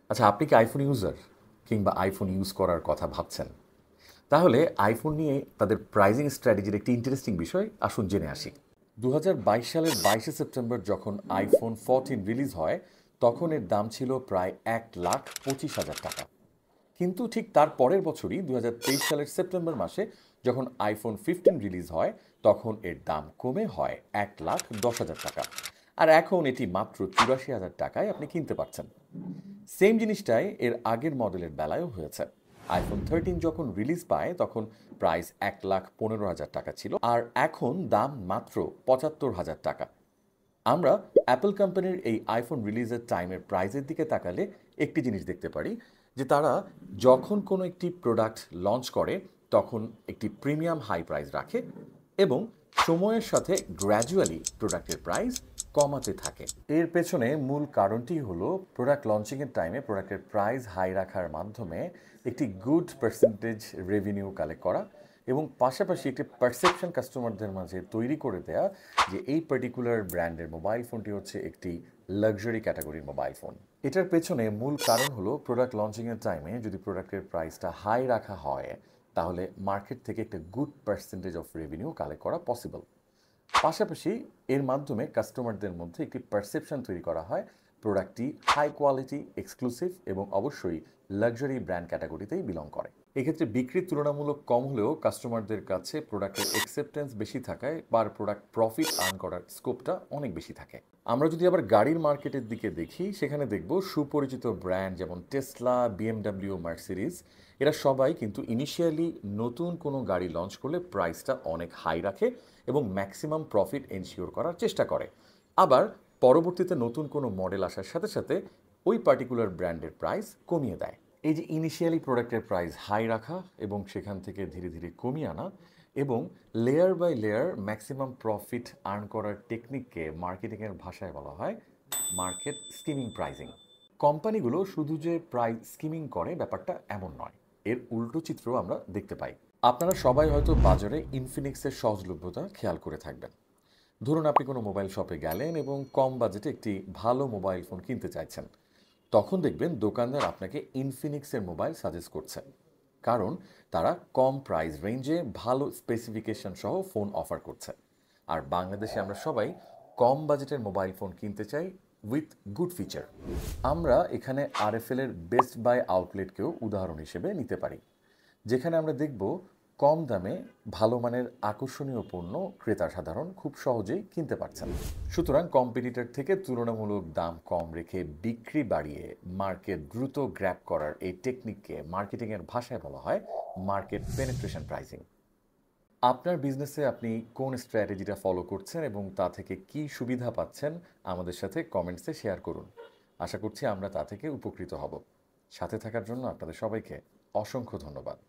আচ্ছা, আপনি কি আইফোন ইউজার কিংবা আইফোন ইউজ করার কথা ভাবছেন? তাহলে আইফোন নিয়ে তাদের প্রাইজিং স্ট্র্যাটেজির একটি ইন্টারেস্টিং বিষয় আসুন জেনে আসি। ২০২২ সালের ২২শে সেপ্টেম্বর যখন আইফোন 14 রিলিজ হয়, তখন এর দাম ছিল প্রায় ১,২৫,০০০ টাকা। কিন্তু ঠিক তার পরের বছরই ২০২৩ সালের সেপ্টেম্বর মাসে যখন আইফোন 15 রিলিজ হয়, তখন এর দাম কমে হয় ১,১০,০০০ টাকা। আর এখন এটি মাত্র ৮৪,০০০ টাকায় আপনি কিনতে পারছেন। সেম জিনিসটাই এর আগের মডেলের বেলায়ও হয়েছে। আইফোন 13 যখন রিলিজ পায় তখন প্রাইস ১,১৫,০০০ টাকা ছিল, আর এখন দাম মাত্র ৭৫,০০০ টাকা। আমরা অ্যাপল কোম্পানির এই আইফোন রিলিজের টাইমের প্রাইসের দিকে তাকালে একটি জিনিস দেখতে পারি, যে তারা যখন কোনো একটি প্রোডাক্ট লঞ্চ করে তখন একটি প্রিমিয়াম হাই প্রাইস রাখে এবং সময়ের সাথে গ্র্যাজুয়ালি প্রোডাক্টের প্রাইস কমাতে থাকে। এর পেছনে মূল কারণটি হলো প্রোডাক্ট লঞ্চিংয়ের টাইমে প্রোডাক্টের প্রাইস হাই রাখার মাধ্যমে একটি গুড পার্সেন্টেজ রেভিনিউ কালেক্ট করা এবং পাশাপাশি একটি পারসেপশন কাস্টমারদের মাঝে তৈরি করে দেয়া যে এই পার্টিকুলার ব্র্যান্ডের মোবাইল ফোনটি হচ্ছে একটি লাক্সারি ক্যাটাগরির মোবাইল ফোন। এটার পেছনে মূল কারণ হলো প্রোডাক্ট লঞ্চিংয়ের টাইমে যদি প্রোডাক্টের প্রাইসটা হাই রাখা হয় তাহলে মার্কেট থেকে একটা good percentage of revenue collect করা পসিবল। পাশাপাশি এর মাধ্যমে কাস্টমারদের মধ্যে একটি পারসেপশন তৈরি করা হয় প্রোডাক্টটি হাই কোয়ালিটি, এক্সক্লুসিভ এবং অবশ্যই লাক্সারি ব্র্যান্ড ক্যাটাগরিতেই বিলং করে। এক্ষেত্রে বিক্রি তুলনামূলক কম হলেও কাস্টমারদের কাছে প্রোডাক্টের অ্যাকসেপ্টেন্স বেশি থাকায় পার প্রোডাক্ট প্রফিট আর্ন করার স্কোপটা অনেক বেশি থাকে। আমরা যদি আবার গাড়ির মার্কেটের দিকে দেখি, সেখানে দেখব সুপরিচিত ব্র্যান্ড যেমন টেসলা, বিএমডাব্লিউ, মার্সিডিজ, এরা সবাই কিন্তু ইনিশিয়ালি নতুন কোনো গাড়ি লঞ্চ করলে প্রাইসটা অনেক হাই রাখে এবং ম্যাক্সিমাম প্রফিট এনশিওর করার চেষ্টা করে। আবার পরবর্তীতে নতুন কোনো মডেল আসার সাথে সাথে ওই পার্টিকুলার ব্র্যান্ডের প্রাইস কমিয়ে দেয়। এই যে ইনিশিয়ালি প্রোডাক্টের প্রাইস হাই রাখা এবং সেখান থেকে ধীরে ধীরে কমিয়ে আনা এবং layer by layer maximum profit earn করার টেকনিককে মার্কেটিংয়ের ভাষায় বলা হয় মার্কেট স্কিমিং প্রাইজিং। কোম্পানিগুলো শুধু যে প্রাইস স্কিমিং করে ব্যাপারটা এমন নয়, এর উল্টো চিত্র আমরা দেখতে পাই। আপনারা সবাই হয়তো বাজারে ইনফিনিক্সের সহজলভ্যতা খেয়াল করে থাকবেন। ধরুন আপনি কোনো মোবাইল শপে গেলেন এবং কম বাজেটে একটি ভালো মোবাইল ফোন কিনতে চাইছেন, তখন দেখবেন দোকানদার আপনাকে ইনফিনিক্সের মোবাইল সাজেস্ট করছে, কারণ তারা কম প্রাইস রেঞ্জে ভালো স্পেসিফিকেশন সহ ফোন অফার করছে। আর বাংলাদেশে আমরা সবাই কম বাজেটের মোবাইল ফোন কিনতে চাই উইথ গুড ফিচার। আমরা এখানে আরএফএল এর বেস্ট বাই আউটলেটকেও উদাহরণ হিসেবে নিতে পারি, যেখানে আমরা দেখব কম দামে ভালো মানের আকর্ষণীয় পণ্য ক্রেতা সাধারণ খুব সহজেই কিনতে পারছেন। সুতরাং কম্পিটিটর থেকে তুলনামূলক দাম কম রেখে বিক্রি বাড়িয়ে মার্কেট দ্রুত গ্র্যাব করার এই টেকনিককে মার্কেটিংয়ের ভাষায় বলা হয় মার্কেট পেনিট্রেশন প্রাইসিং। আপনার বিজনেসে আপনি কোন স্ট্র্যাটেজিটা ফলো করছেন এবং তা থেকে কি সুবিধা পাচ্ছেন আমাদের সাথে কমেন্টসে শেয়ার করুন। আশা করছি আমরা তা থেকে উপকৃত হব। সাথে থাকার জন্য আপনাদের সবাইকে অসংখ্য ধন্যবাদ।